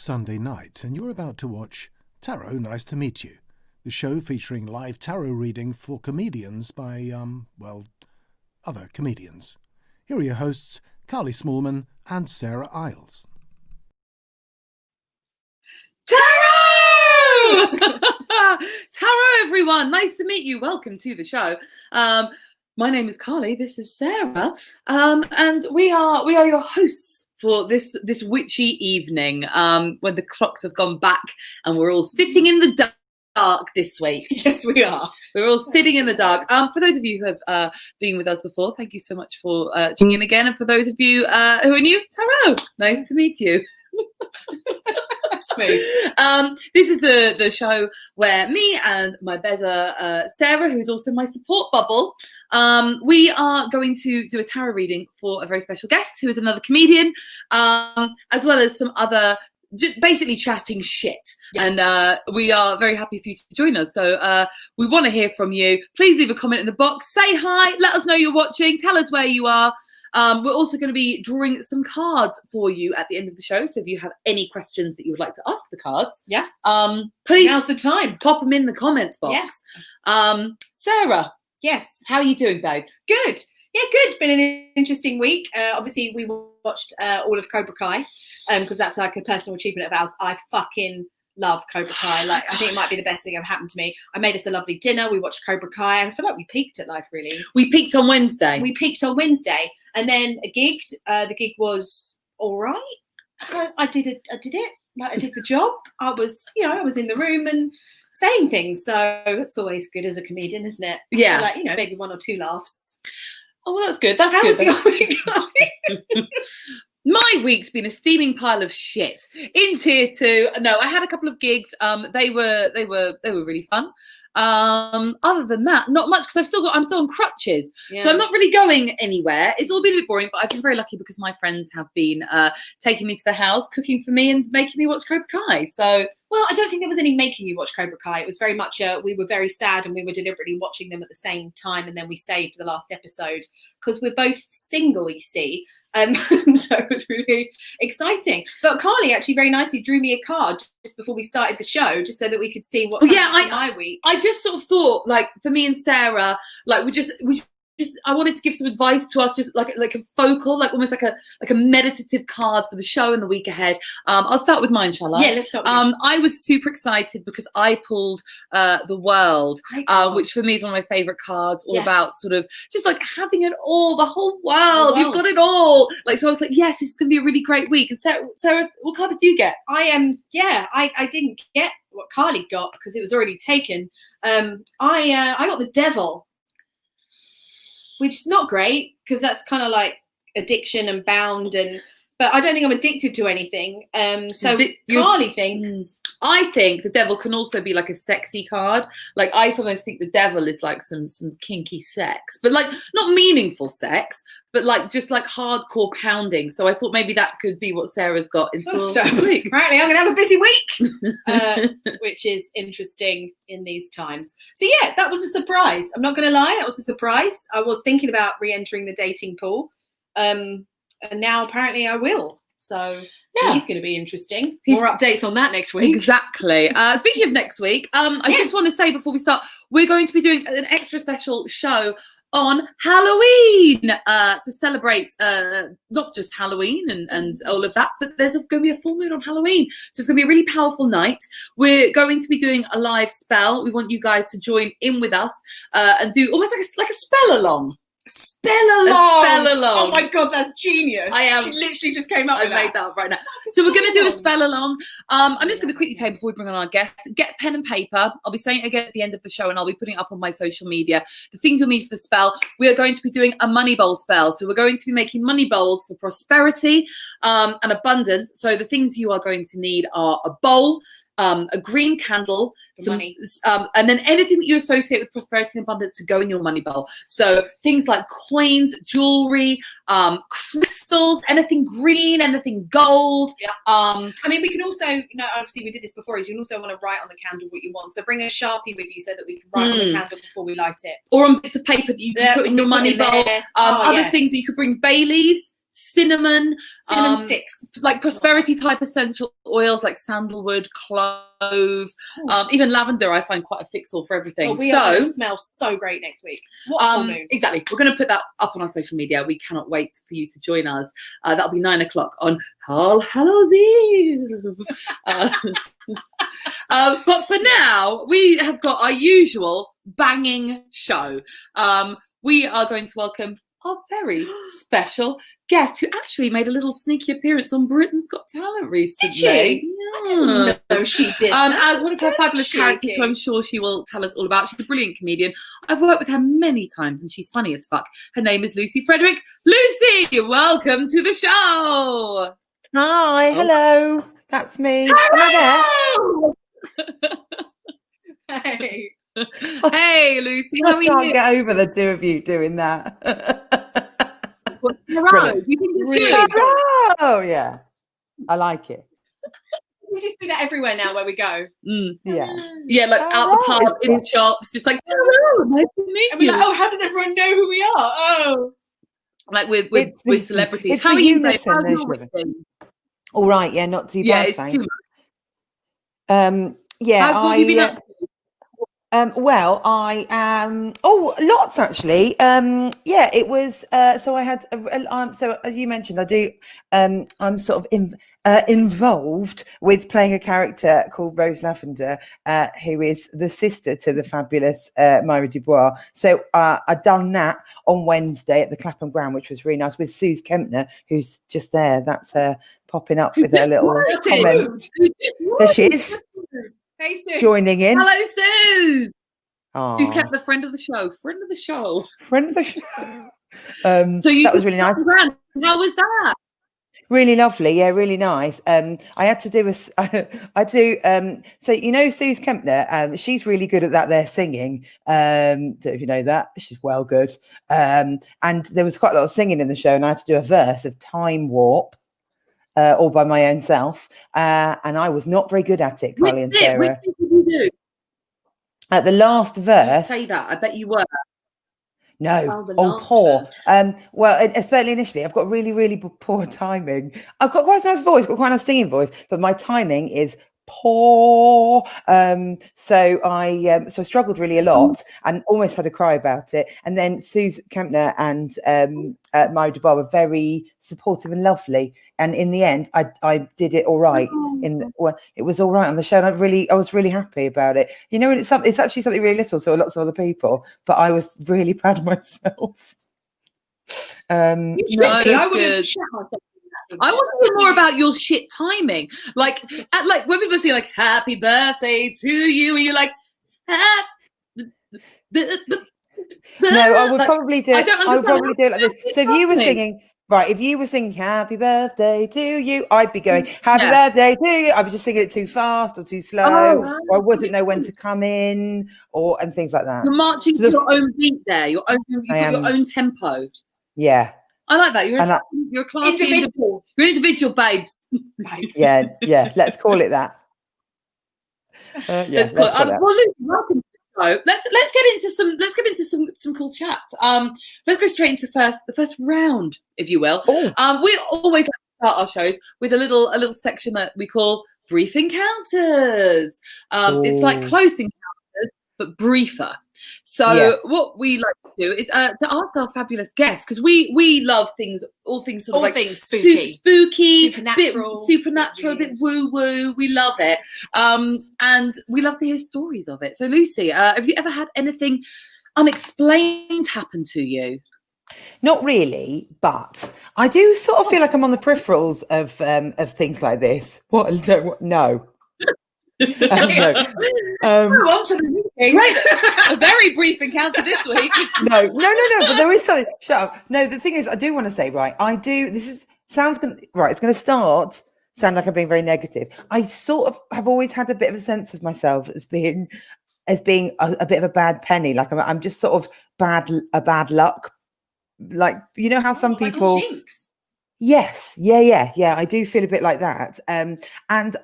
It's Sunday night, and you're about to watch Tarot Nice to Meet You, the show featuring live tarot reading for comedians by, other comedians. Here are your hosts, Carly Smallman and Sarah Iles. Tarot! Tarot, everyone! Nice to meet you. Welcome to the show. My name is Carly. This is Sarah, and we are your hosts for this witchy evening. When the clocks have gone back and we're all sitting in the dark this week. Yes, we are. We're all sitting in the dark. For those of you who have been with us before, thank you so much for tuning in again. And for those of you who are new, Tarot, nice to meet you. Smooth. This is the show where me and my better Sarah, who's also my support bubble, we are going to do a tarot reading for a very special guest who is another comedian, as well as some other basically chatting shit. Yeah. And we are very happy for you to join us. So we want to hear from you. Please leave a comment in the box. Say hi. Let us know you're watching. Tell us where you are. We're also going to be drawing some cards for you at the end of the show. So if you have any questions that you would like to ask the cards, please, now's the time. Pop them in the comments box. Yes. Sarah, yes. How are you doing, babe? Good. Yeah, good. Been an interesting week. Obviously, we watched all of Cobra Kai because that's like a personal achievement of ours. I fucking love Cobra Kai. Like, I think it might be the best thing ever happened to me. I made us a lovely dinner. We watched Cobra Kai, and I feel like we peaked at life, really. We peaked on Wednesday. And then a gigged. The gig was all right. I did it. Like, I did the job. I was in the room and saying things. So it's always good as a comedian, isn't it? Yeah. Like, maybe one or two laughs. Oh, well, that's good. How was your week going? My week's been a steaming pile of shit. In tier 2, no, I had a couple of gigs. They were really fun. Other than that, not much, because I'm still on crutches, so I'm not really going anywhere. It's all been a bit boring, but I've been very lucky because my friends have been taking me to the house, cooking for me, and making me watch Cobra Kai. So, well, I don't think there was any making you watch Cobra Kai. It was very much we were very sad, and we were deliberately watching them at the same time, and then we saved the last episode because we're both single, you see. So it was really exciting. But Carly actually very nicely drew me a card just before we started the show, just so that we could see what my week. I just sort of thought, like, for me and Sarah, like we just I wanted to give some advice to us, just like a focal, like almost like a meditative card for the show in the week ahead. I'll start with mine, shall I? Yeah, let's start with you. I was super excited because I pulled The World, which for me is one of my favorite cards, all about sort of just like having it all, the whole world. You've got it all. Like, so I was like, yes, this is going to be a really great week. And Sarah, what card did you get? I didn't get what Carly got because it was already taken. I got the Devil, which is not great because that's kind of like addiction and bound, but I don't think I'm addicted to anything. Carly thinks. I think the Devil can also be like a sexy card. Like, I sometimes think the Devil is like some kinky sex, but like not meaningful sex, but like just like hardcore pounding. So I thought maybe that could be what Sarah's got in store this week. Apparently I'm going to have a busy week, which is interesting in these times. So yeah, that was a surprise. I'm not going to lie, that was a surprise. I was thinking about re-entering the dating pool, and now apparently I will. So yeah, he's going to be interesting. More updates on that next week. Exactly. Speaking of next week, I just want to say before we start, we're going to be doing an extra special show on Halloween to celebrate not just Halloween and all of that, but there's going to be a full moon on Halloween. So it's going to be a really powerful night. We're going to be doing a live spell. We want you guys to join in with us and do almost like a spell along. Spell along. Oh my god, that's genius. She literally just came up with that. I made that up right now. So we're going to do a spell along. I'm just going to quickly tell you before we bring on our guests, get pen and paper. I'll be saying it again at the end of the show, and I'll be putting it up on my social media. The things you'll need for the spell: we are going to be doing a money bowl spell. So we're going to be making money bowls for prosperity and abundance. So the things you are going to need are a bowl, a green candle, some money, and then anything that you associate with prosperity and abundance to go in your money bowl. So things like coins, jewelry, crystals, anything green, anything gold. Yeah. I mean, we can also, obviously we did this before, is you also want to write on the candle what you want. So bring a Sharpie with you so that we can write on the candle before we light it. Or on bits of paper that you can put in your money bowl. Other things, you could bring bay leaves. cinnamon sticks, like prosperity type essential oils like sandalwood, clove, even lavender. I find quite a fix-all for everything. We are going to smell so great next week. What full moon? Exactly. We're going to put that up on our social media. We cannot wait for you to join us. That'll be 9 o'clock on All Hallows Eve. But for now, we have got our usual banging show. We are going to welcome our very special guest who actually made a little sneaky appearance on Britain's Got Talent recently. Did she? Yeah. I didn't know she did. As one of her fabulous characters, who I'm sure she will tell us all about. She's a brilliant comedian. I've worked with her many times and she's funny as fuck. Her name is Lucy Frederick. Lucy, welcome to the show. Hi, hello. That's me. Hello! Hey. Hey, Lucy, how are you? I can't get over the two of you doing that. Hello. You think it's good? Oh, yeah. I like it. We just do that everywhere now where we go. Yeah, like out the pub, in the shops, just like, hello, nice to meet and you. Like, oh, how does everyone know who we are? Oh, like with celebrities. It's how are you? How's unison, your week been? all right, yeah, not too Yeah, bad. it's thanks. too much. Yeah, What have you been up to? well, I am. Oh, lots actually. Yeah, it was. So I had. So as you mentioned, I do. I'm sort of involved with playing a character called Rose Lavender, who is the sister to the fabulous Myra Dubois. So I'd done that on Wednesday at the Clapham Ground, which was really nice, with Suze Kempner, who's just there. That's her popping up with her little comment. There she is. Hey, Sue. Joining in. Hello, Sue. Aww. Who's kept the friend of the show? Friend of the show. Friend of the show. So that was really nice. How was that? Really lovely, yeah, really nice. I had to do so you know Suze Kempner, she's really good at that there singing. Don't know if you know that. She's well good. And there was quite a lot of singing in the show, and I had to do a verse of Time Warp. All by my own self, and I was not very good at it, Carly and Sarah. Which did you do? At the last verse, Say that. I bet you were. No, last poor. verse. Well, especially initially, I've got really, really poor timing. I've got quite a nice voice, got quite a nice singing voice, but my timing is poor. So I struggled really a lot and almost had a cry about it. And then Suze Kempner and Myra Dubois were very supportive and lovely. And in the end, I did it all right. It was all right on the show, and I was really happy about it. You know, it's actually something really little to lots of other people, but I was really proud of myself. I would have shut myself. I want to hear more about your shit timing. Like when people say like "Happy birthday to you," and you're like, no, I would probably do it. I would probably do it like this. So if you were singing "Happy birthday to you," I'd be going "Happy birthday to you." I'd be just singing it too fast or too slow, or I wouldn't know when to come in, and things like that. You're marching to your own beat there. You've got your own tempo. Yeah. I like that. You're a classy individual. You're an individual, babes. Yeah. Let's call it that. Let's call it. Well, Lucy, welcome to the show. Let's get into some cool chat. Let's go straight into the first round, if you will. We always like to start our shows with a little section that we call brief encounters. It's like close encounters, but briefer. So what we like to do is to ask our fabulous guests, because we love all things sort of like things spooky, supernatural, a bit woo woo. We love it, and we love to hear stories of it. So Lucy, have you ever had anything unexplained happen to you? Not really, but I do sort of feel like I'm on the peripherals of things like this. No. On to the meeting. Right. A very brief encounter this week. No, but there is something. Shut up. No, the thing is, I do want to say, right, it's going to sound like I'm being very negative. I sort of have always had a bit of a sense of myself as being a bit of a bad penny. Like I'm just sort of bad luck. Like, you know how some people... Yes, yeah. I do feel a bit like that. And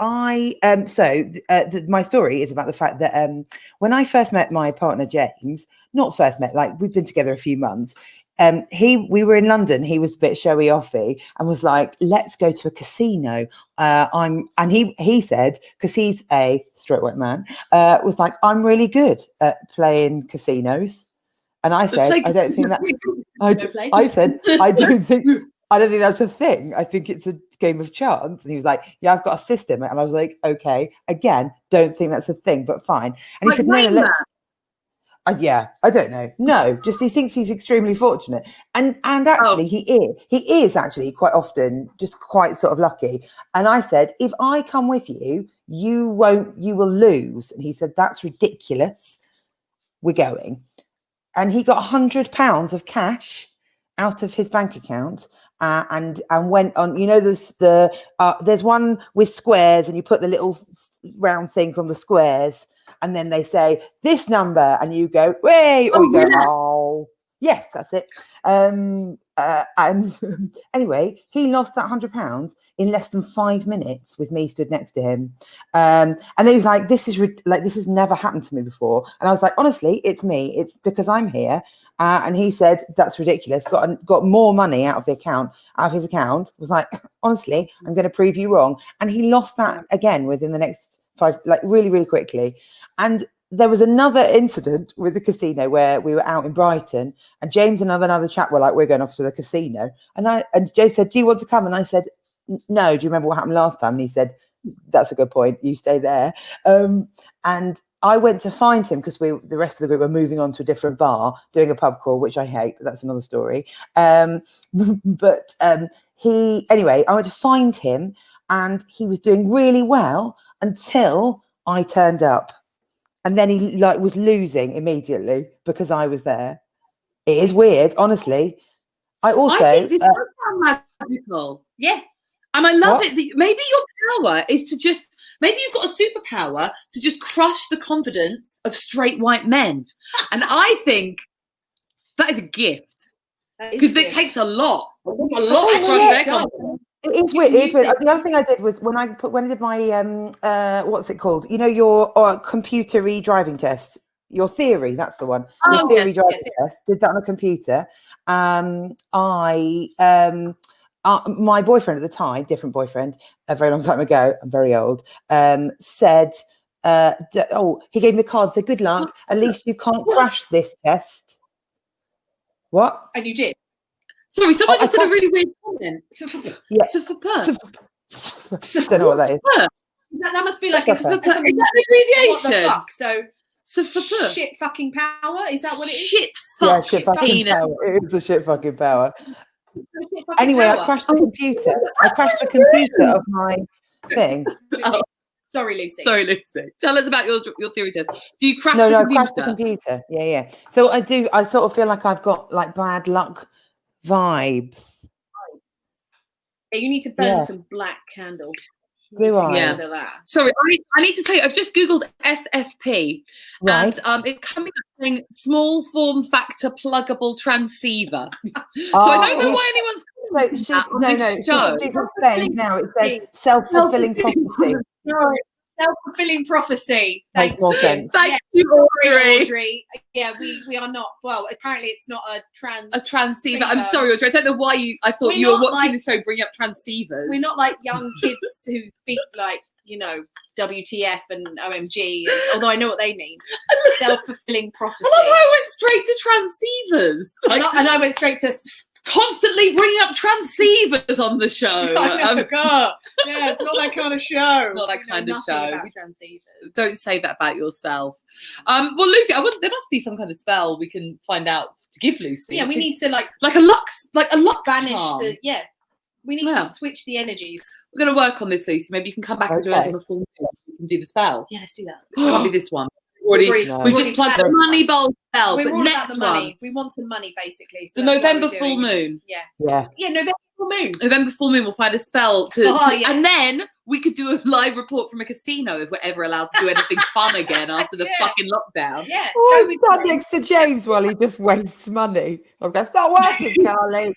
I, my story is about the fact that when I first met my partner, James, not first met, like we've been together a few months, we were in London. He was a bit showy offy and was like, "Let's go to a casino." He said, because he's a straight white man, was like, "I'm really good at playing casinos." And I said, "I don't think that." I said, "I don't think that's a thing. I think it's a game of chance." And he was like, "Yeah, I've got a system." And I was like, "Okay, again, don't think that's a thing, but fine." And he said, "No, let's." Yeah, I don't know. No, just he thinks he's extremely fortunate, and actually he is actually quite often just quite sort of lucky. And I said, "If I come with you, you will lose." And he said, "That's ridiculous. We're going." And he got £100 of cash out of his bank account and went on. You know, there's one with squares, and you put the little round things on the squares. And then they say this number, and you go, "Way," or you go, "Oh, yes, that's it." And anyway, he lost that £100 in less than 5 minutes with me stood next to him. And he was like, "This has never happened to me before." And I was like, "Honestly, it's me. It's because I'm here." And he said, "That's ridiculous." Got more money out of his account. Was like, "Honestly, I'm going to prove you wrong." And he lost that again within the next 5, like really, really quickly. And there was another incident with the casino where we were out in Brighton, and James and another chap were like, "We're going off to the casino." And Joe said, "Do you want to come?" And I said, "No. Do you remember what happened last time?" And he said, "That's a good point. You stay there." And I went to find him because the rest of the group were moving on to a different bar, doing a pub crawl, which I hate, but that's another story. I went to find him, and he was doing really well until I turned up. And then he was losing immediately because I was there. It is weird, honestly. I think this does sound magical. Yeah. And I love it. Maybe your power is to just, maybe you've got a superpower to just crush the confidence of straight white men. And I think that is a gift. Because it takes a lot to crush their confidence. It's weird. The other thing I did was when I did my what's it called? You know, your computer driving test, your theory. That's the one. Your theory driving test. Did that on a computer. My boyfriend at the time, different boyfriend, a very long time ago. I'm very old. Said, he gave me a card. Said, "Good luck. At least you can't crash this test." What? And you did. Sorry, someone just did a really weird comment. Don't know what that is. That must be like is that an abbreviation? What the fuck? So shit fucking power? Is that what it is? Shit fucking power. It is a shit fucking power. Anyway, I crashed the computer. I crashed the computer of my thing. Sorry, Lucy. Tell us about your theory test. So you crashed the computer? No, I crashed the computer. Yeah. So I sort of feel like I've got like bad luck vibes. Yeah, you need to burn some black candle. Do I? Yeah. Sorry, I need to tell you, I've just Googled SFP. Right. And it's coming up saying small form factor pluggable transceiver. So I don't know why anyone's calling she's saying now it says self-fulfilling prophecy. Self-fulfilling prophecy. Makes more sense. Thank you, Audrey. Yeah, we are not. Well, apparently it's not a transceiver. I'm sorry, Audrey. I don't know why I thought you were watching the show bringing up transceivers. We're not like young kids who speak like, WTF and OMG. Although I know what they mean. Self-fulfilling prophecy. I love how I went straight to transceivers. And I went straight to constantly bringing up transceivers on the show. Yeah, it's not that kind of show. Not that kind of show. About transceivers. Don't say that about yourself. Well, Lucy, there must be some kind of spell we can find out to give Lucy. Yeah, we need to like a luck banish charm. We need to switch the energies. We're going to work on this, Lucy. Maybe you can come back and do it on the full moon. We can do the spell. Yeah, let's do that. It can't be this one. We just plugged the money bowl spell. We're but all next about the money. We want some money, basically. So the November full moon. Yeah. November full moon. November full moon. We'll find a spell and then we could do a live report from a casino if we're ever allowed to do anything fun again after the fucking lockdown. Yeah. We stand next to James while he just wastes money. I'm going, "Stop working, Charlie."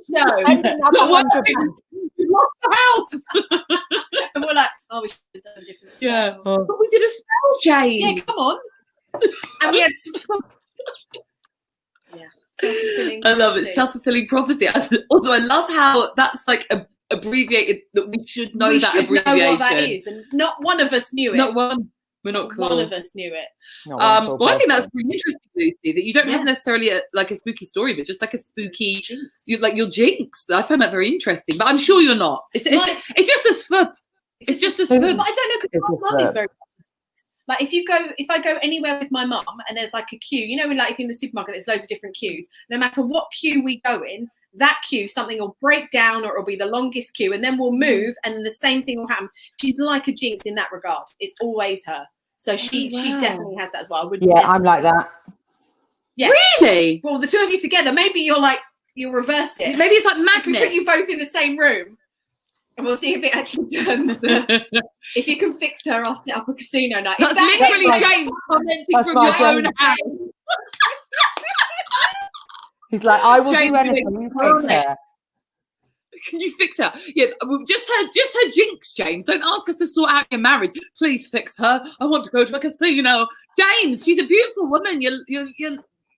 Not working. We lost the house. And we're like, we should have done a different spell. Yeah. But we did a spell, James. Yeah, come on. And we had Self-fulfilling I love it. prophecy. Self-fulfilling prophecy. Also, I love how that's like abbreviated, that we should know we that should abbreviation. know what that is, and not one of us knew it. Not one. We're not cool. One of us knew it. Not one cool Well, I think person. that's really interesting, Lucy, that you don't have Yeah. necessarily like a spooky story, but just like a spooky, like your jinx. I find that very interesting, but I'm sure you're not. It's just a svub. It's just a But svub. I don't know, It's because a my mum is verb. very like, if I go anywhere with my mum and there's like a queue, you know, when like if in the supermarket there's loads of different queues, no matter what queue we go in, that queue, something will break down or it'll be the longest queue, and then we'll move and the same thing will happen. She's like a jinx in that regard. It's always her. So she definitely has that as well. Yeah, I'm like that. Yeah. Really? Well, the two of you together, maybe you'll reverse it. Maybe it's like We magnets. put you both in the same room and we'll see if it actually turns. If you can fix her, I'll set up a casino night. That's If literally like- James commenting that's from my your own James. house. He's like, I will James do anything. doing Fix her. Can you fix her? Yeah, just her jinx, James. Don't ask us to sort out your marriage. Please fix her. I want to go to a casino. James, she's a beautiful woman. You're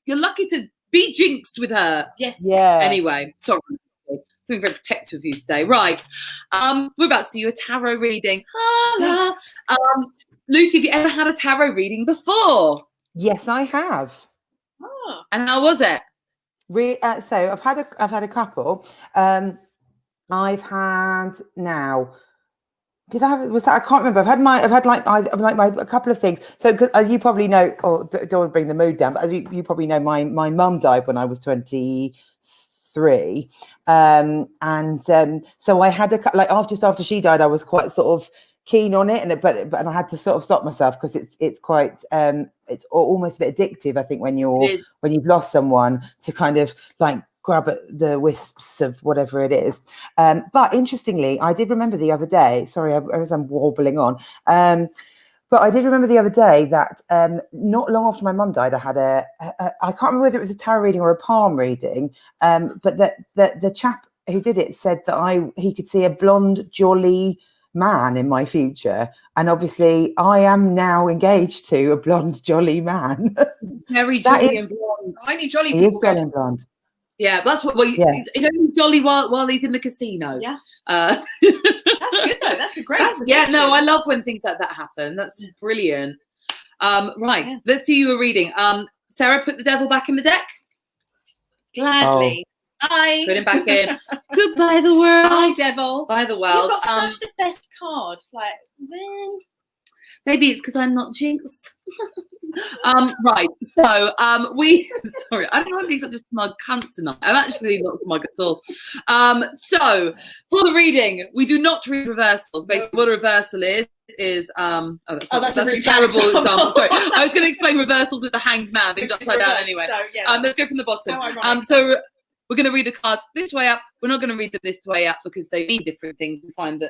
lucky to be jinxed with her. Yes. Yeah. Anyway, sorry. Being very protective of you today. Right. We're about to do a tarot reading. Lucy, have you ever had a tarot reading before? Yes, I have. Oh. And how was it? So I've had a couple. I've had now. Did I have? Was that? I can't remember. I've had a couple of things. So, as you probably know, or don't want to bring the mood down, but as you probably know, my mum died when I was 23, so I had just after she died, I was quite sort of keen on it, but I had to sort of stop myself because it's quite it's almost a bit addictive, I think, when you've lost someone, to kind of like grab at the wisps of whatever it is. But interestingly, I did remember the other day, sorry, as I'm wobbling on, but I did remember the other day that not long after my mum died, I had I can't remember whether it was a tarot reading or a palm reading, but the chap who did it said that he could see a blonde, jolly man in my future, and obviously I am now engaged to a blonde, jolly man. Very jolly and blonde. Only jolly He is people go jolly and blonde. Yeah, that's what. Well, Yeah. He's only jolly while he's in the casino. Yeah. That's That's good though. That's a great. yeah. suggestion. No, I love when things like that happen. That's brilliant. Right, Yeah. let's do you a reading. Sarah, put the devil back in the deck. Gladly. Put him back in. Goodbye, the world. Hi, devil. Bye, the You've world. got such the best card. Like, man. Maybe it's because I'm not jinxed. Right. So we sorry, I don't want to be such a smug cunt tonight. I'm actually not smug at all. So for the reading, we do not read reversals. Basically, what a reversal is that's a a really terrible bad example. example. Sorry. I was going to explain reversals with the hanged man, things Which is upside down reversed, anyway. so, yeah. Let's go from the bottom. How ironic. So we're going to read the cards this way up. We're not going to read them this way up because they mean different things. We find that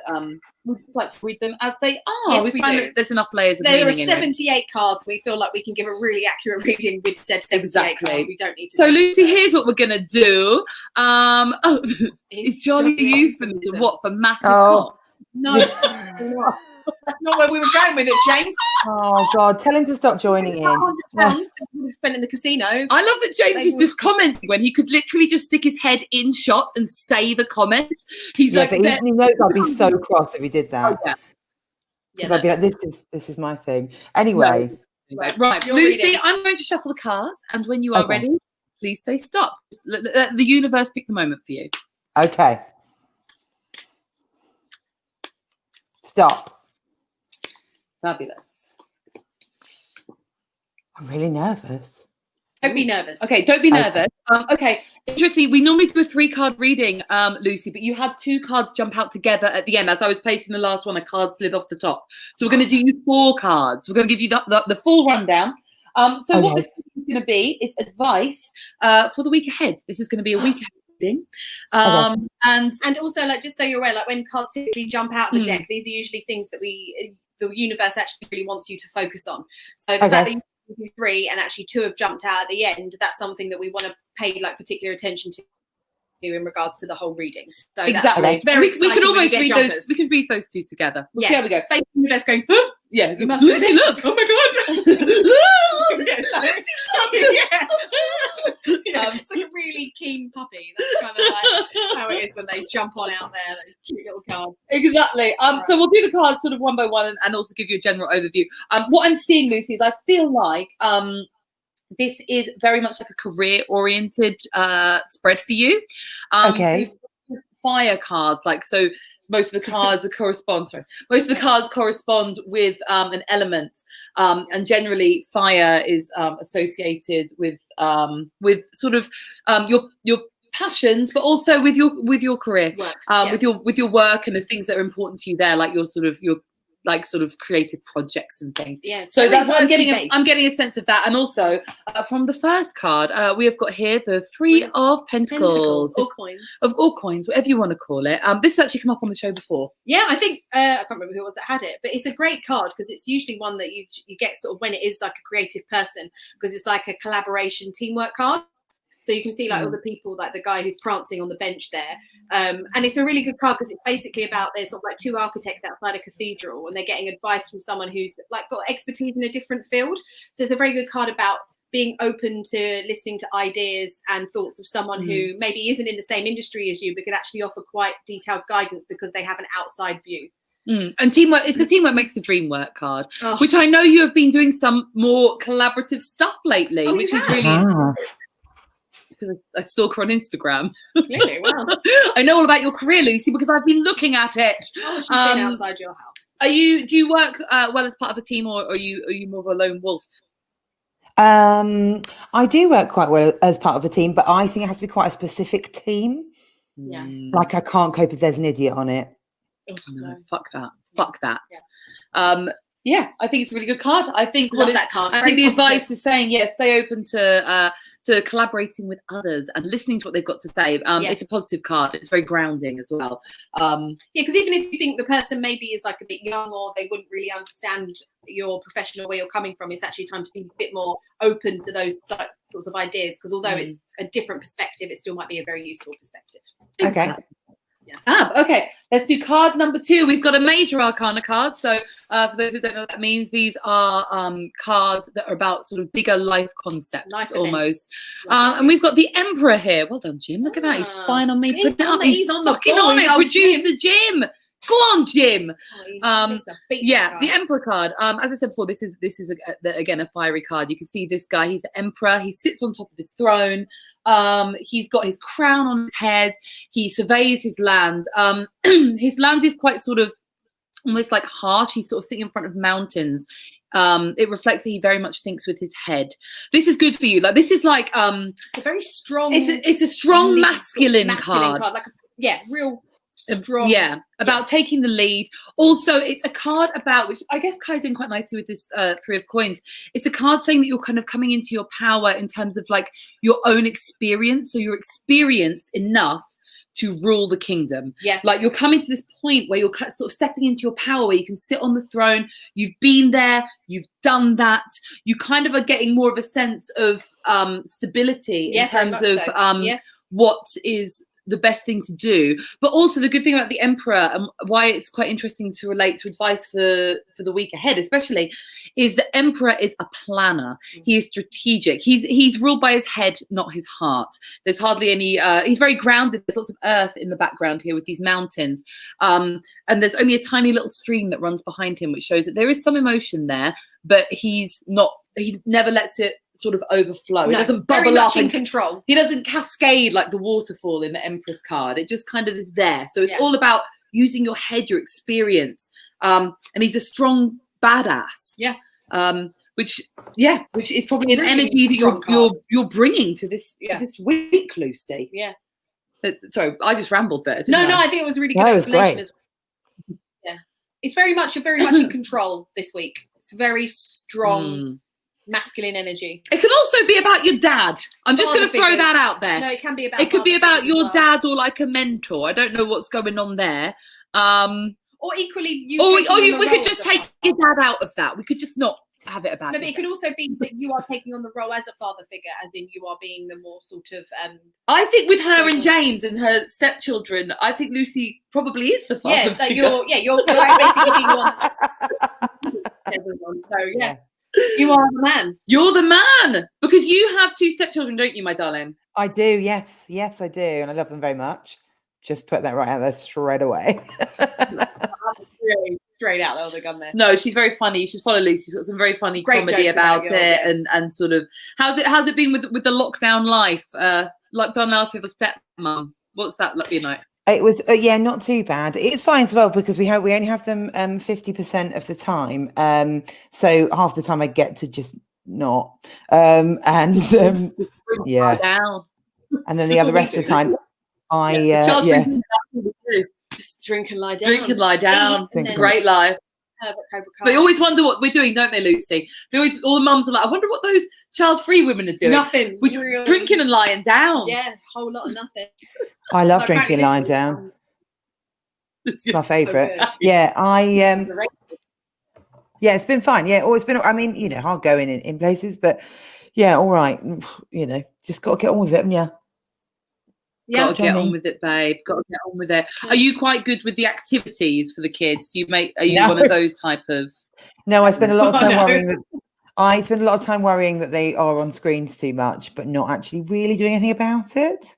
we like to read them as they are. Yes, we we find do. that there's enough layers of There are meaning in it. 78 cards. We feel like we can give a really accurate reading with said 78 Exactly. cards. We don't need to. So do Lucy, that. here's what we're gonna do. Is jolly a euphemism? What, for massive Oh. cock? No, that's not where we were going with it, James. Oh God, tell him to stop joining in. £100 that we've spent in the casino. I love that James is just commenting when he could literally just stick his head in shot and say the comments. He's Yeah, like, but he knows I'd be so cross if he did that. oh, yeah. Because I'd be like, this is my thing. Anyway, Right, You're Lucy, reading. I'm going to shuffle the cards, and when you are Okay. ready, please say stop. Let the universe pick the moment for you. okay. Stop. Fabulous. I'm really nervous. Don't be nervous. Okay, don't be Okay. nervous. Okay, interesting. We normally do a 3-card reading, Lucy, but you had 2 cards jump out together at the end. As I was placing the last one, a card slid off the top. So we're going to do you 4 cards. We're going to give you the full rundown. So what Okay. this is going to be is advice for the week ahead. This is going to be a week ahead reading. And also, like, just so you're aware, like when cards typically jump out of the deck, these are usually things that the universe actually really wants you to focus on. So the fact that you do 3 and actually 2 have jumped out at the end, that's something that we want to pay like particular attention to in regards to the whole readings. So Exactly. that's very we can exciting when you almost get read jumpers. those. We can read those 2 together. We'll see Yeah. how we go. Space universe going, huh? Yeah, You must Lucy, listen. look! Oh my god! Yeah, so- yeah. It's like a really keen puppy. That's kind of like how it is when they jump on out there. Those cute little cards. Exactly. So we'll do the cards sort of one by one and also give you a general overview. What I'm seeing, Lucy, is I feel like this is very much like a career-oriented spread for you. Okay. Fire cards, like so. Most of the cards Most of the cards correspond with an element, and generally fire is associated with sort of your passions, but also with your career, with your work and the things that are important to you there, like your sort of creative projects and things. Yeah. So that's I'm getting a sense of that, and also from the first card we have got here the Three of Pentacles. Or coins. Of all coins, whatever you want to call it. This has actually come up on the show before. Yeah, I think I can't remember who it was that had it, but it's a great card because it's usually one that you get sort of when it is like a creative person, because it's like a collaboration teamwork card. So you can see like all the people, like the guy who's prancing on the bench there. And it's a really good card because it's basically about there's sort of like two architects outside a cathedral and they're getting advice from someone who's like got expertise in a different field. So it's a very good card about being open to listening to ideas and thoughts of someone who maybe isn't in the same industry as you, but could actually offer quite detailed guidance because they have an outside view. And teamwork, it's the teamwork makes the dream work card, which I know you have been doing some more collaborative stuff lately, which is really because I stalk her on Instagram. Really? Wow. I know all about your career, Lucy, because I've been looking at it. Oh, she's been outside your house. Do you work well as part of a team, or are you more of a lone wolf? I do work quite well as part of a team, but I think it has to be quite a specific team. Yeah. Like I can't cope if there's an idiot on it. No, fuck that. Yeah, I think it's a really good card. I think that card. I think the advice is saying, stay open to collaborating with others and listening to what they've got to say. It's a positive card. It's very grounding as well. Because even if you think the person maybe is like a bit young or they wouldn't really understand your professional where you're coming from, it's actually time to be a bit more open to those sorts of ideas, because although it's a different perspective, it still might be a very useful perspective. Okay. Okay, let's do card number 2. We've got a major arcana card. So for those who don't know what that means, these are cards that are about sort of bigger life concepts almost. And we've got the Emperor here. Well done, Jim. Look at that. He's spying on me. He's fucking on it. Producer Jim. Go on, Jim. The Emperor card. As I said before, this is again a fiery card. You can see this guy. He's the Emperor. He sits on top of his throne. He's got his crown on his head. He surveys his land. His land is quite sort of almost like harsh. He's sort of sitting in front of mountains. It reflects that he very much thinks with his head. This is good for you. Like this is like it's a very strong. It's a strong masculine card. Like real. Strong. About taking the lead. Also, it's a card about, which I guess ties in quite nicely with this Three of Coins. It's a card saying that you're kind of coming into your power in terms of like your own experience. So you're experienced enough to rule the kingdom. Like you're coming to this point where you're sort of stepping into your power, where you can sit on the throne. You've been there. You've done that. You kind of are getting more of a sense of stability in terms of what is the best thing to do. But also the good thing about the Emperor and why it's quite interesting to relate to advice for the week ahead especially, is the Emperor is a planner. He is strategic. He's ruled by his head, not his heart. There's hardly any he's very grounded. There's lots of earth in the background here with these mountains, and there's only a tiny little stream that runs behind him, which shows that there is some emotion there, but he never lets it sort of overflow. It doesn't bubble up in control. He doesn't cascade like the waterfall in the Empress card. It just kind of is there. So it's all about using your head, your experience. And he's a strong badass. Which is probably an energy that you're bringing to this week, Lucy. Sorry, I just rambled there. No, I think it was a really good explanation as well. It's very much in control this week. It's very strong masculine energy. It can also be about your dad. I'm just going to throw that out there. No, it can be about. It could be about your dad or like a mentor. I don't know what's going on there. Or equally, we could just take your dad out of that. We could just not have it about. No, but it could also be that you are taking on the role as a father figure, as in you are being the more sort of. I think with her and James and her stepchildren, I think Lucy probably is the father figure. You're basically being the one. everyone. So yeah, you are the man. You're the man, because you have 2 stepchildren, don't you, my darling? I do. Yes, I do, and I love them very much. Just put that right out there straight away. Really straight out there with the gun there. No, she's very funny. You should follow Lucy. She's got some very funny Great comedy jokes about about it, girls, and sort of how's it been with the lockdown life? Lockdown life with a stepmom. What's that been like? It was not too bad. It's fine as well because we only have them 50% of the time. So half the time I get to just not. And yeah. Down. And then the other rest of the time just drink and lie down. Drink and lie down. It's a great life. They always wonder what we're doing, don't they, Lucy? All the mums are like, I wonder what those child-free women are doing. Nothing. We're drinking and lying down. Yeah, a whole lot of nothing. I love drinking and lying down. It's my favourite. Yeah, yeah, it's been fine. Yeah, always been. I mean, hard going in places, but yeah, all right. Just got to get on with it, haven't you? Yeah, got to get on with it, babe. Got to get on with it. Are you quite good with the activities for the kids? Are you one of those type of? No, I spend a lot of time worrying. I spend a lot of time worrying that they are on screens too much, but not actually really doing anything about it.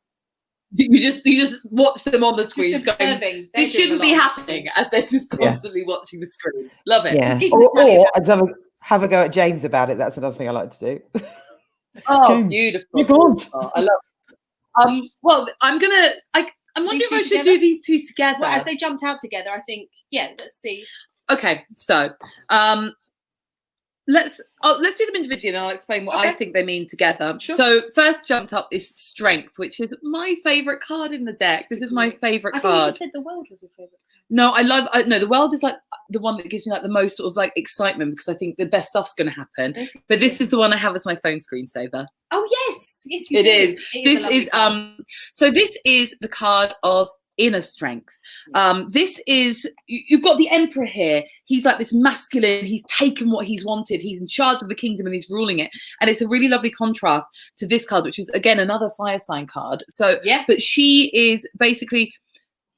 You just watch them on the screens, going, this shouldn't be happening, as they're just constantly watching the screen. Love it. Yeah. Or I'd have a go at James about it. That's another thing I like to do. Oh, James, beautiful! You can't. I love it. Well, I'm wondering if I should do these 2 together. Well, as they jumped out together, I think. Yeah, let's see. Okay, so let's do them individually, and I'll explain what I think they mean together. Sure. So first jumped up is Strength, which is my favourite card in the deck. This is my favourite card. I think you just said the World was your favourite. No, the World is like the one that gives me like the most sort of like excitement because I think the best stuff's going to happen. But this is the one I have as my phone screensaver. Oh yes, it is. This is so this is the card of Inner Strength. This is, you've got the Emperor here. He's like this masculine, he's taken what he's wanted, he's in charge of the kingdom and he's ruling it, and it's a really lovely contrast to this card, which is again another fire sign card. So yeah, but she is basically,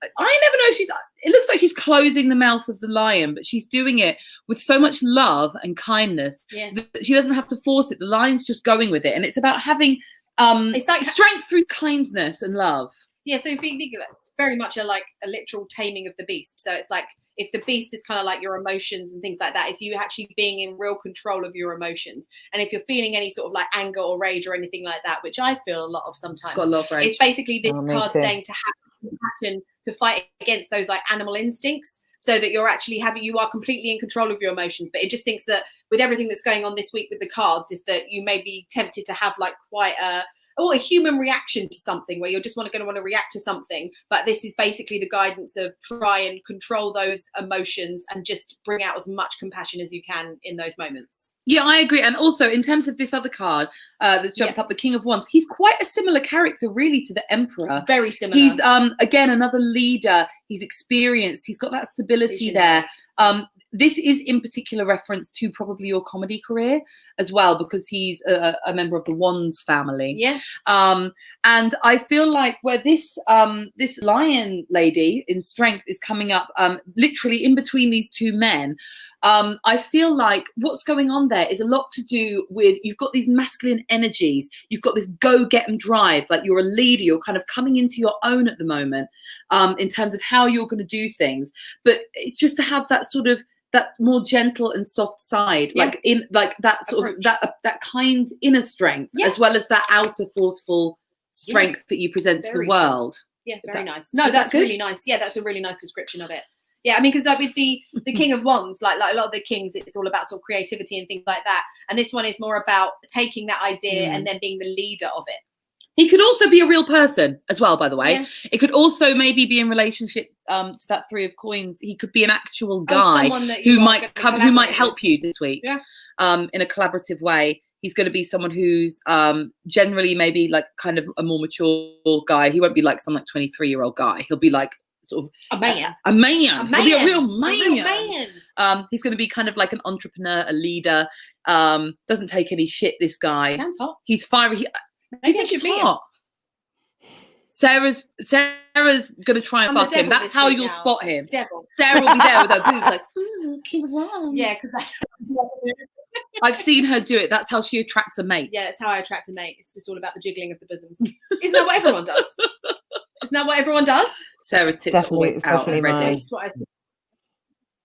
I never know, it looks like she's closing the mouth of the lion, but she's doing it with so much love and kindness that she doesn't have to force it. The lion's just going with it, and it's about having it's like strength through kindness and love. Yeah, so if you think of it, it's very much a literal taming of the beast. So it's like if the beast is kind of like your emotions and things like that, it's you actually being in real control of your emotions. And if you're feeling any sort of like anger or rage or anything like that, which I feel a lot of sometimes, got a lot of rage. It's basically this card saying to have compassion to fight against those like animal instincts, so that you're actually you are completely in control of your emotions. But it just thinks that with everything that's going on this week with the cards, is that you may be tempted to have like quite a human reaction to something where you're just going to want to react to something. But this is basically the guidance of try and control those emotions and just bring out as much compassion as you can in those moments. Yeah, I agree. And also in terms of this other card that's jumped up, the King of Wands, he's quite a similar character really to the Emperor. Very similar. He's again another leader. He's experienced. He's got that stability there. This is in particular reference to probably your comedy career as well, because he's a member of the Wands family. Yeah. And I feel like where this this lion lady in Strength is coming up literally in between these 2 men, I feel like what's going on there is a lot to do with, you've got these masculine energies, you've got this go-get-em drive, like you're a leader, you're kind of coming into your own at the moment in terms of how you're going to do things. But it's just to have that sort of, that more gentle and soft side, like in like that sort of that kind inner strength, as well as that outer forceful strength that you present to the world. Yeah, very nice. No, that's really nice. Yeah, that's a really nice description of it. Yeah, I mean, because like with the King of Wands, like a lot of the kings, it's all about sort of creativity and things like that. And this one is more about taking that idea and then being the leader of it. He could also be a real person as well, by the way. Yeah. It could also maybe be in relationship to that 3 of Coins. He could be an actual guy who might help you this week in a collaborative way. He's going to be someone who's generally maybe like kind of a more mature guy. He won't be like some like 23-year-old guy. He'll be like sort of a man. He'll be a real man. He's going to be kind of like an entrepreneur, a leader. Doesn't take any shit, this guy. Sounds hot. He's fiery. Maybe I should be hot. Sarah's gonna try and fuck him. That's how you'll spot him. Sarah will be there with her boobs like, ooh. King of Wands. Yeah, because that's I've seen her do it. That's how she attracts a mate. yeah, that's how I attract a mate. It's just all about the jiggling of the bosoms. Isn't that what everyone does? Isn't that what everyone does? Sarah's tits are always It's out and definitely ready. mine. Just what I think.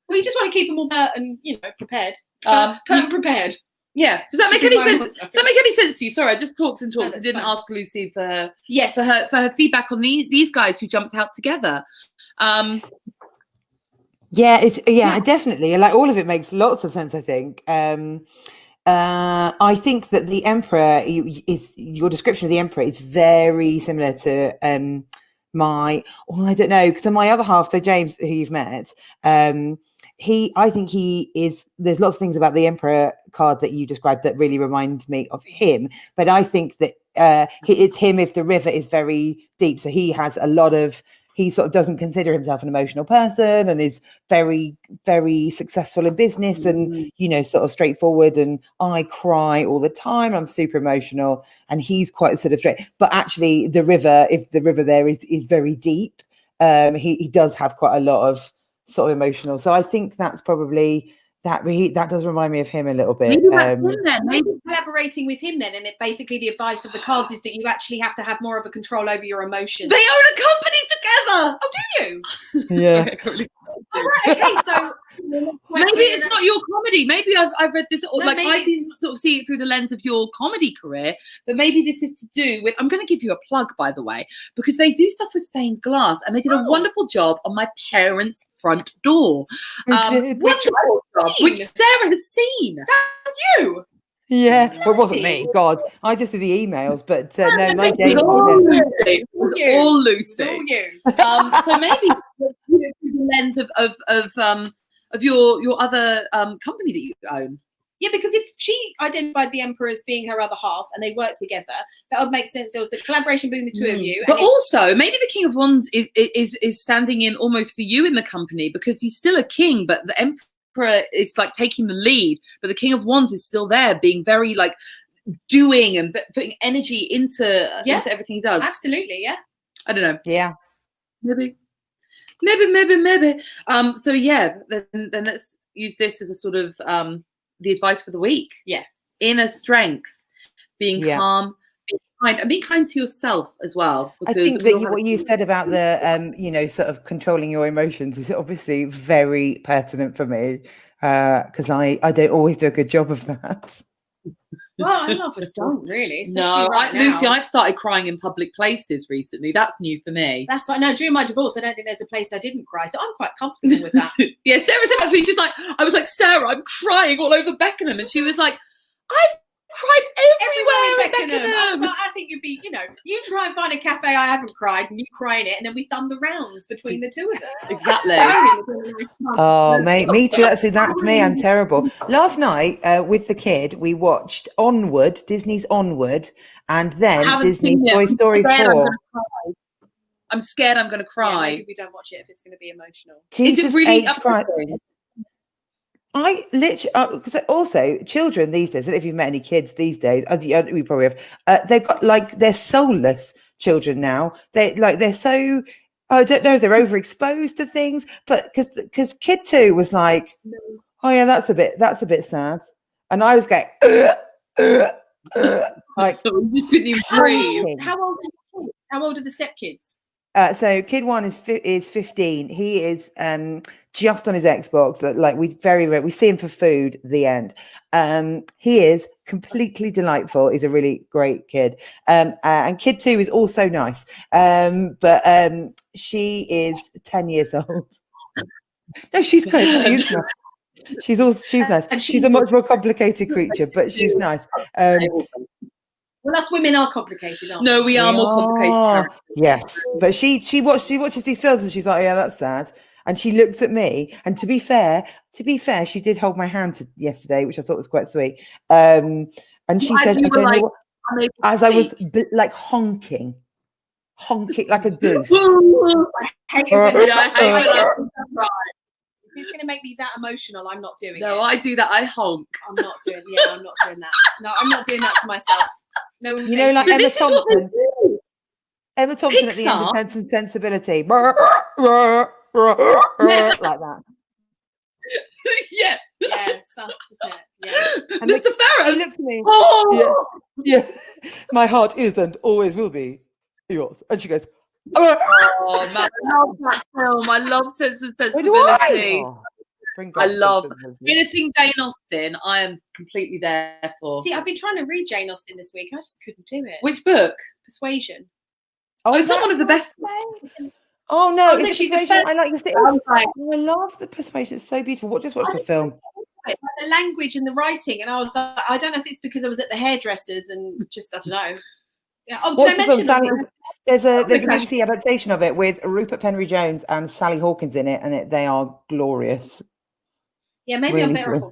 Well, you just want to keep them all pert and prepared. Prepared. Yeah. Does that make Keep any in sense? mind- Does that make any sense to you? Sorry, I just talked and talked. I that's didn't fine. ask Lucy for her Yes. for her feedback on these guys who jumped out together. Yeah, definitely. Like all of it makes lots of sense, I think. I think that the Emperor your description of the Emperor is very similar to I don't know, because my other half, so James, who you've met, I think he is. There's lots of things about the Emperor card that you described that really remind me of him. But I think that it's him if the river is very deep. So he has a lot of. He sort of doesn't consider himself an emotional person and is very, very successful in business and, sort of straightforward. And I cry all the time. I'm super emotional. And he's quite sort of straight. But actually, the river, if the river there is very deep, he does have quite a lot of sort of emotional. So I think that's probably that does remind me of him a little bit. Maybe that's him then. Maybe collaborating with him then, and it basically the advice of the cards is that you actually have to have more of a control over your emotions. They own a company together. Oh, do you? Yeah. Sorry, I can't really- All right. Okay. So maybe it's not your comedy. Maybe I've read this, or No, like maybe I can sort of see it through the lens of your comedy career. But maybe this is to do with. I'm going to give you a plug, by the way, because they do stuff with stained glass, and they did a wonderful job on my parents' front door, wonderful job, which Sarah has seen. That's you. Yeah, well, it wasn't me. God, I just did the emails, but no, my It James. was all Yeah. Lucy. It was all Lucy. All you. So maybe through the lens of your other company that you own. Yeah, because if she identified the Emperor as being her other half and they worked together, that would make sense. There was the collaboration between the two of you. But also, maybe the King of Wands is standing in almost for you in the company because he's still a king, but the Emperor is like taking the lead. But the King of Wands is still there, being very like doing and putting energy into everything he does. Absolutely, yeah. I don't know. Yeah. Maybe. So yeah, then let's use this as a sort of the advice for the week. Yeah. Inner strength, being calm, being kind, and being kind to yourself as well. I think that what you said about the sort of controlling your emotions is obviously very pertinent for me because I don't always do a good job of that. Well, a lot of us don't really. No, right now. Lucy, I've started crying in public places recently. That's new for me. That's right. No, during my divorce, I don't think there's a place I didn't cry, so I'm quite comfortable with that. Yeah, Sarah said that to me. She's like, I was like, Sarah, I'm crying all over Beckenham, and she was like, I've cried everywhere in Beckenham. I was like, I think you'd be, you try and find a cafe I haven't cried, and you cry in it, and then we've done the rounds between the two of us. Exactly. Oh, mate, me too. That's me. I'm terrible. Last night with the kid, we watched Onward, Disney's Onward, and then Disney's Toy Story 4. I'm scared I'm going to cry. Yeah, maybe we don't watch it if it's going to be emotional. Jesus Is it really H. Christ. I literally, because also children these days, I don't know if you've met any kids these days, we probably have, they've got they're soulless children now. They're so, I don't know, they're overexposed to things, but because Kid 2 was like, oh yeah, that's a bit sad. And I was going, like, you couldn't even breathe. How old are the kids? How old are the stepkids? So Kid 1 is 15. He is just on his Xbox. That we see him for food. The end. He is completely delightful. He's a really great kid. And Kid 2 is also nice. But she is 10 years old. No, she's great. She's nice. And she's a much more complicated creature, but she's nice. Well, us women are complicated, aren't we? No, we are more complicated characters. Yes, but she watches these films and she's like, yeah, that's sad. And she looks at me. And to be fair, she did hold my hand yesterday, which I thought was quite sweet. And she said, I don't know what, as I was like honking like a goose. I hate it. If it's going to make me that emotional, I'm not doing it. No, I do that. I honk. I'm not doing that. No, I'm not doing that to myself. No, like Emma Thompson. Emma Thompson at the end of Sense and Sensibility. Like that. Yeah. Yeah, sus, isn't it? Yeah. And Mr. Ferris. He looks at me. Oh, Yeah. My heart is and always will be yours. And she goes, oh man, I love that film. I love Sense and so do I. Sensibility. Oh, bring I back love sensibility. anything Jane Austen. I am completely there for. See, I've been trying to read Jane Austen this week. I just couldn't do it. Which book? Persuasion. Oh, it's not that's one of the best. nice. Oh no, Oh, it's literally the Persuasion. first- I like this. I was like, I love the Persuasion. It's so beautiful. Just watch the film. it's like the language and the writing, and I was like, I don't know if it's because I was at the hairdressers and just I don't know. Yeah. Oh, What's did I the film? mention Sally, that? there's a Okay. BBC adaptation of it with Rupert Penry Jones and Sally Hawkins in it, and they are glorious. Yeah, maybe I'm really better off.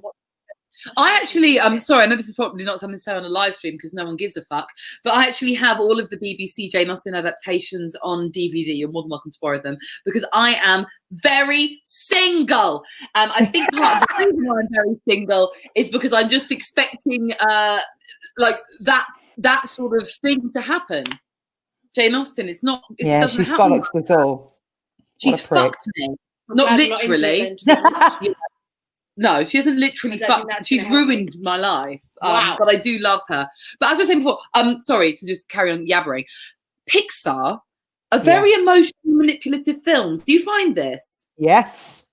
sweet. I actually, I'm sorry, I know this is probably not something to say on a live stream because no one gives a fuck, but I actually have all of the BBC Jane Austen adaptations on DVD. You're more than welcome to borrow them because I am very single. I think part of the reason why I'm very single is because I'm just expecting like that sort of thing to happen. Jane Austen, it's not. It Yeah, doesn't she's happen. bollocks at all. She's a prick. fucked me. I'm Not glad I'm not into it literally. then, to be honest. No, she hasn't literally I don't think fucked. that's She's gonna help ruined my life. Wow. But I do love her. But as I was saying before, sorry to just carry on yabbering. Pixar are very emotionally manipulative films. Do you find this? Yes.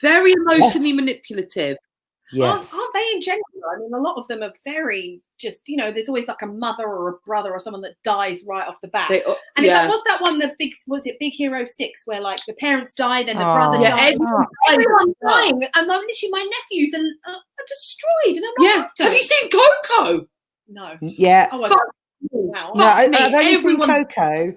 Very emotionally manipulative. Yes. Aren't they in general? I mean, a lot of them are very just, there's always like a mother or a brother or someone that dies right off the bat. And it's like, what's that one, was it Big Hero 6, where like the parents died and the brother died? Everyone's dying. And literally my nephews are destroyed. And I'm like, have you seen Coco? No. Yeah. Oh, wow. No, I've only Everyone... seen Coco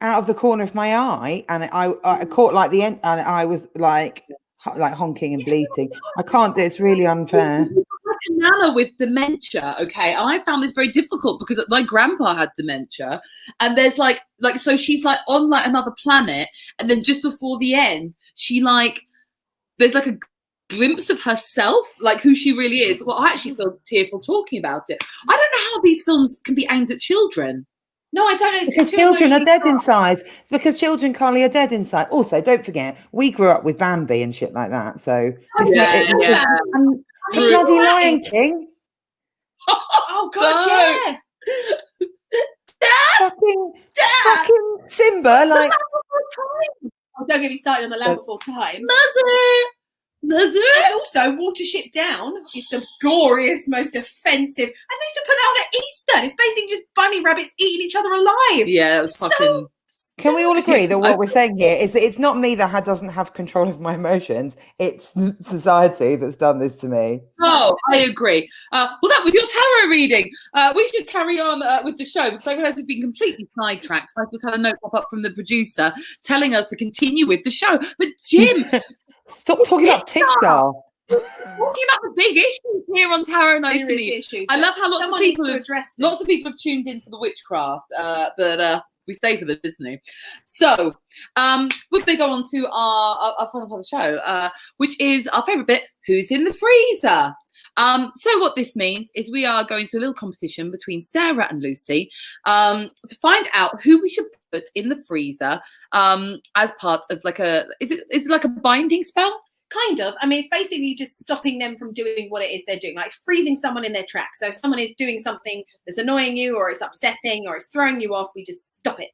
out of the corner of my eye, and I caught like the end, and I was like honking and bleating. I can't do it. It's really unfair. Nana with dementia, okay, and I found this very difficult because my grandpa had dementia, and there's like so she's like on like another planet, and then just before the end she there's like a glimpse of herself, like who she really is. Well, I actually feel tearful talking about it. I don't know how these films can be aimed at children. No, I don't know. Because children are dead inside. Because children, Carly, are dead inside. Also, don't forget, we grew up with Bambi and shit like that. So and bloody Lion King. Oh God, Dad! Fucking Simba, like. Oh, don't get me started on The Land Before Time. Mother. And also, Watership Down is the goriest, most offensive. And they used to put that on at Easter. It's basically just bunny rabbits eating each other alive. Yeah, it was fucking. Can we all agree that what we're saying here is that it's not me that doesn't have control of my emotions? It's society that's done this to me. Oh, I agree. Well, that was your tarot reading. We should carry on with the show because I realised we've been completely sidetracked. I just had a note pop up from the producer telling us to continue with the show. But Jim, stop talking about Pixar. Talking about the big issues here on Tarot Nice to Meet You. I love how lots of people have tuned in for the witchcraft, but we stay for the Disney. So we're going to go on to our final part of the show, which is our favourite bit, Who's in the Freezer? So what this means is we are going to a little competition between Sarah and Lucy to find out who we should put in the freezer as part of like is it like a binding spell? Kind of. I mean, it's basically just stopping them from doing what it is they're doing, like freezing someone in their tracks. So if someone is doing something that's annoying you or it's upsetting or it's throwing you off, we just stop it.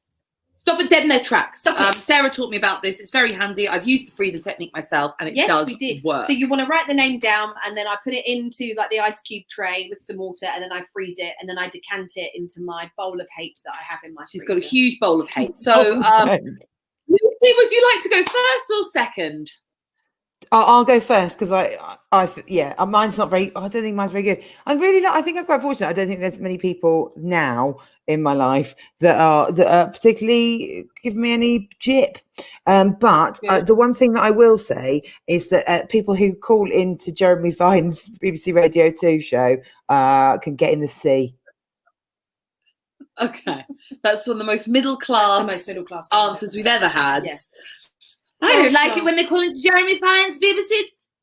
Stop it dead in their tracks. Sarah taught me about this. It's very handy. I've used the freezer technique myself and it does work. So you want to write the name down and then I put it into like the ice cube tray with some water and then I freeze it and then I decant it into my bowl of hate that I have in my freezer. She's got a huge bowl of hate. So Lucy, would you like to go first or second? I'll go first because mine's not very. I don't think mine's very good. I think I'm quite fortunate. I don't think there's many people now in my life that are particularly giving me any jip. But the one thing that I will say is that people who call into Jeremy Vine's BBC Radio 2 show can get in the sea. Okay, that's one of the most middle class answers we've ever had. Yes. I don't like it when they call into Jeremy Vine's BBC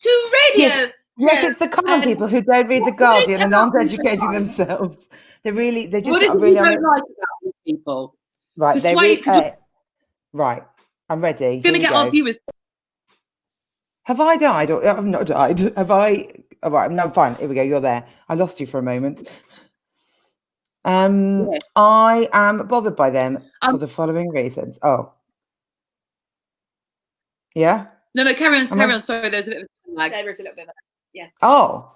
2 radio. Yes, it's the common people who don't read The Guardian and aren't educating themselves. They're just what not really. What do you don't like about these people? Right, right. I'm ready. We're going to get our viewers. Have I died or I've not died? Have I? All right, no, fine. Here we go. You're there. I lost you for a moment. Yeah. I am bothered by them for the following reasons. Oh, yeah. No, carry on, Am I- carry on. Sorry, there's a bit of a lag. There is a little bit of that. Oh.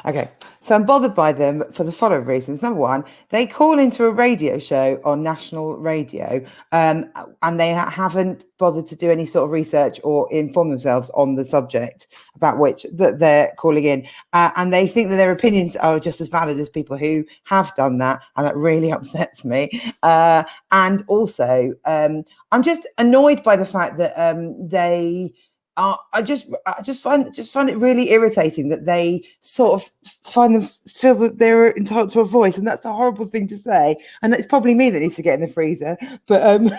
Okay, so I'm bothered by them for the following reasons. Number one, they call into a radio show on national radio, and they haven't bothered to do any sort of research or inform themselves on the subject about which that they're calling in, and they think that their opinions are just as valid as people who have done that, and that really upsets me. And also, I'm just annoyed by the fact that they. I just find it really irritating that they sort of feel that they're entitled to a voice, and that's a horrible thing to say. And it's probably me that needs to get in the freezer. But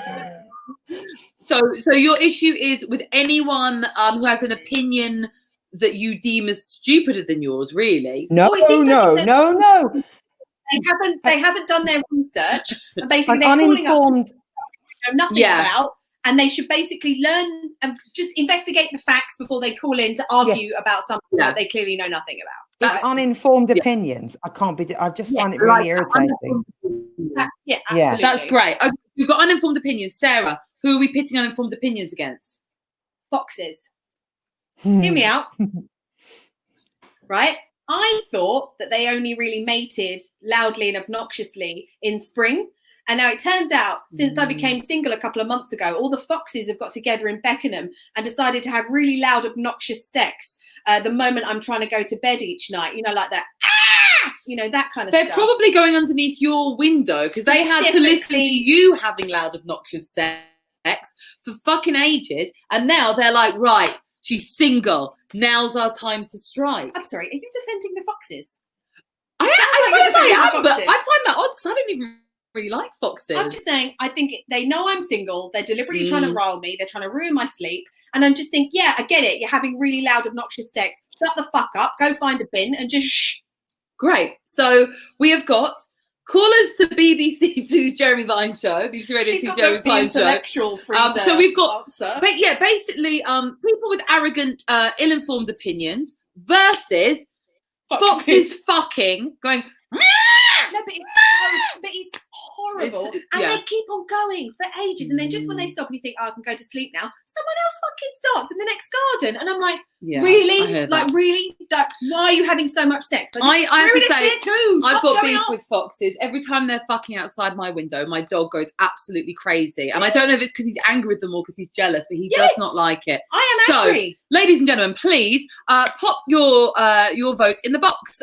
So your issue is with anyone who has an opinion that you deem as stupider than yours, really? no. They haven't done their research, and basically An they're calling us to uninformed. know nothing about. And they should basically learn and just investigate the facts before they call in to argue about something that they clearly know nothing about. It's uninformed opinions. I can't be. I just find it really irritating. Absolutely. That's great. Okay, we've got uninformed opinions. Sarah, who are we pitting uninformed opinions against? Foxes. Hear me out. Right? I thought that they only really mated loudly and obnoxiously in spring. And now it turns out, since I became single a couple of months ago, all the foxes have got together in Beckenham and decided to have really loud, obnoxious sex the moment I'm trying to go to bed each night. You know, like that, that kind of stuff. They're probably going underneath your window because they had to listen to you having loud, obnoxious sex for fucking ages. And now they're like, right, she's single. Now's our time to strike. I'm sorry, are you defending the foxes? I suppose I am, but I find that odd because I don't even really like foxes. I'm just saying, I think they know I'm single. They're deliberately trying to rile me. They're trying to ruin my sleep. And I'm just thinking, yeah, I get it. You're having really loud, obnoxious sex. Shut the fuck up. Go find a bin and just shh. Great. So we have got callers to BBC 2's Jeremy Vine show. BBC Radio 2's Jeremy Vine show. So we've got, but yeah, basically, people with arrogant, ill-informed opinions versus foxes fucking going. No, but it's horrible. They keep on going for ages. And then just when they stop and you think, I can go to sleep now, someone else fucking starts in the next garden. And I'm like, really? Like, really? Why are you having so much sex? I have to say, I've got beef with foxes. Every time they're fucking outside my window, my dog goes absolutely crazy. And I don't know if it's because he's angry with them or because he's jealous, but he does not like it. I am angry. Ladies and gentlemen, please pop your vote in the box.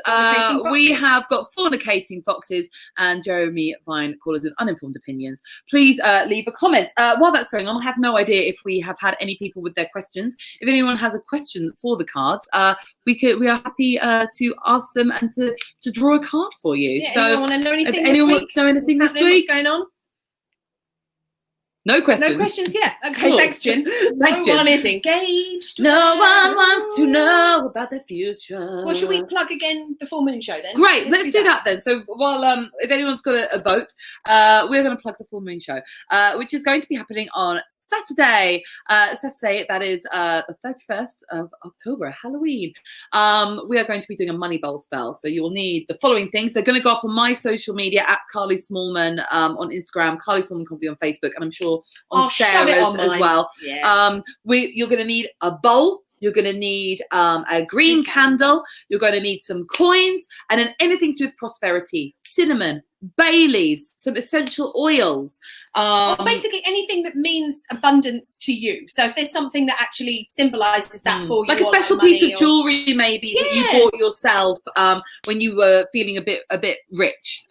We have got fornicating foxes and Jeremy Vine callers with uninformed opinions. Please leave a comment. While that's going on, I have no idea if we have had any people with their questions. If anyone has a question for the cards, we are happy to ask them and to draw a card for you. Yeah, so anyone want to know anything if anyone wants to know anything this week, what's going on? No questions. No questions yet. Okay, Cool. Thanks, Jen. Thanks, No Jen. one is engaged. No one wants to know about the future. Well, should we plug again the Full Moon Show then? Great, let's do that then. So while if anyone's got a vote, we're going to plug the Full Moon Show, which is going to be happening on Saturday. Saturday, that is the 31st of October, Halloween. We are going to be doing a money bowl spell. So you will need the following things. They're going to go up on my social media at Carly Smallman on Instagram, Carly Smallman Comedy on Facebook, and I'm sure on Sarah's as well. Yeah. You're going to need a bowl. You're going to need a green candle. You're going to need some coins, and then anything to do with prosperity, cinnamon, bay leaves, some essential oils. Or basically anything that means abundance to you. So if there's something that actually symbolises that for you, like a special piece of jewellery maybe that you bought yourself when you were feeling a bit rich.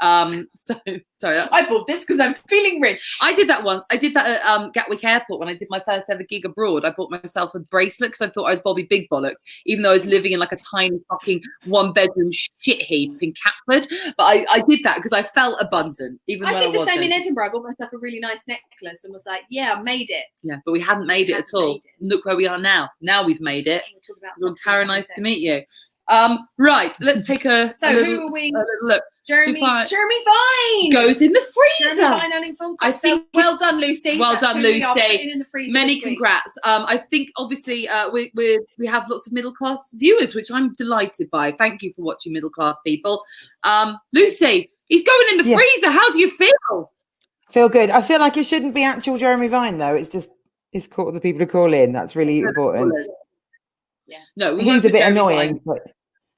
Sorry, I bought this because I'm feeling rich. I did that once. I did that at Gatwick Airport when I did my first ever gig abroad. I bought myself a bracelet because I thought I was Bobby Big Bollocks, even though I was living in like a tiny fucking 1-bedroom shit heap in Catford. But I did that because I felt abundant, even though I did the wasn't. same in Edinburgh. I bought myself a really nice necklace and was like, yeah, I made it. Yeah, but we hadn't made it at all. Look where we are now. Now we've made it. Tara, nice to meet you. Right, let's take a who are we? look. Jeremy Vine goes goes in the Jeremy freezer. Vine owning Funko. I think- well done, Lucy. Well That's done, who we are Lucy. putting in the freezer Many this week. congrats. I think obviously we have lots of middle class viewers, which I'm delighted by. Thank you for watching, middle class people. Lucy, he's going in the Yeah. freezer. How do you feel? Feel good. I feel like it shouldn't be actual Jeremy Vine though. It's called the people to call in. That's really important. Yeah. No, we He's won't a put bit Jeremy annoying, Vine. but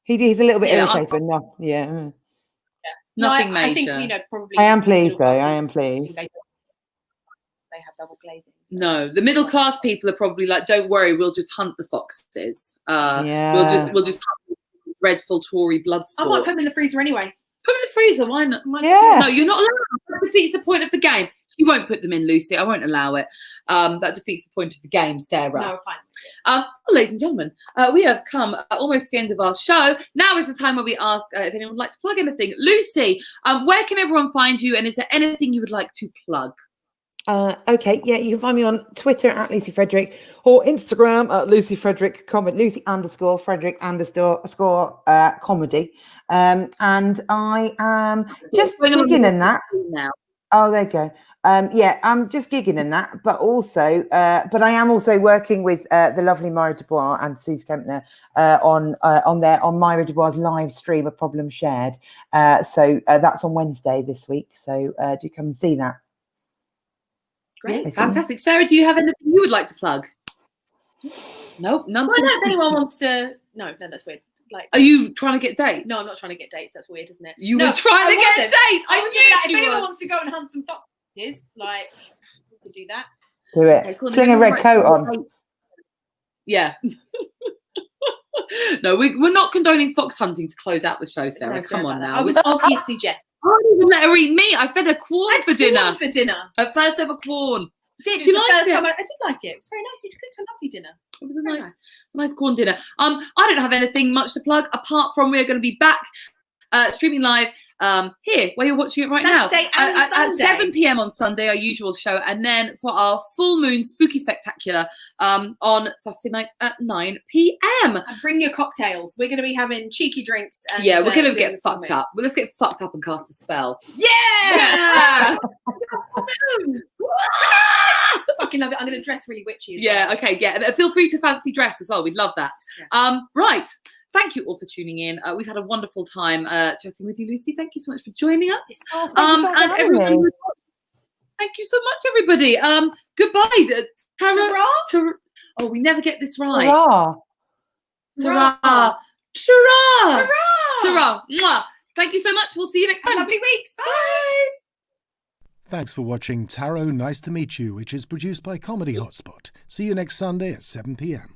he's a little bit Yeah, irritated. But no, yeah. Nothing I think, major. probably. I am pleased though. middle-class I am people, pleased. They have double glazing. so- No, the middle class people are probably like, don't worry, we'll just hunt the foxes. Yeah. We'll just hunt the dreadful Tory blood I sport. might put them in the freezer anyway. Put them in the freezer. Why not? Yeah. No, you're not allowed. That defeats the point of the game. You won't put them in, Lucy. I won't allow it. That defeats the point of the game, Sarah. No, fine. Well, ladies and gentlemen, we have come almost to the end of our show. Now is the time where we ask if anyone would like to plug anything. Lucy, where can everyone find you? And is there anything you would like to plug? Okay, yeah, you can find me on Twitter at Lucy Frederick or Instagram at Lucy Frederick Lucy_Frederick comedy. And I am just gigging in that. Now. Oh, there you go. Yeah, I'm just gigging in that, but also, but I am also working with the lovely Myra Dubois and Suze Kempner on Myra Dubois' live stream, A Problem Shared. So that's on Wednesday this week. So do come and see that. Great, fantastic. Sarah, do you have anything you would like to plug? Nope, none. Well, no, if anyone wants to. No, that's weird. Like, Are you trying to get dates? no, I'm not trying to get dates. That's weird, isn't it? You No, were trying I to get wasn't. dates. I was knew gonna be like, if you anyone were. wants to go and hunt some foxes, like, we could do that. Do it. Okay, cool. Sling a red coat on. Yeah. No, we're not condoning fox hunting to close out the show, Sarah. No, sorry Come on about that. now. I was obviously jest. I didn't even let her eat meat. I fed her corn for dinner. For dinner. Her first ever corn. Did She it's the liked first it. time I did like it. It was very nice. You cooked a lovely dinner. It was a Very nice corn dinner. I don't have anything much to plug apart from we're going to be back streaming live here where you're watching it right Saturday now and at Sunday. 7 p.m. on Sunday, our usual show, and then for our full moon spooky spectacular on Saturday night at 9 p.m. And bring your cocktails. We're going to be having cheeky drinks. And, Yeah, we're going to doing get the fucked filming. up. Well, let's get fucked up and cast a spell. Yeah! Fucking love it. I'm going to dress really witchy. As Yeah, well. okay, yeah. Feel free to fancy dress as well. We'd love that. Yeah. Right. Thank you all for tuning in. We've had a wonderful time chatting with you, Lucy. Thank you so much for joining us. Oh, thank you so much for And having everybody, me. thank you so much, everybody. Goodbye. Tara. Ta-ra? Oh, we never get this right. Hurrah. Ta-ra. Ta-ra. Ta-ra. Ta-ra! Ta-ra. Mwah. Thank you so much. We'll see you next Have time. lovely weeks. Bye. Thanks for watching Tarot Nice to Meet You, which is produced by Comedy Hotspot. See you next Sunday at 7 p.m.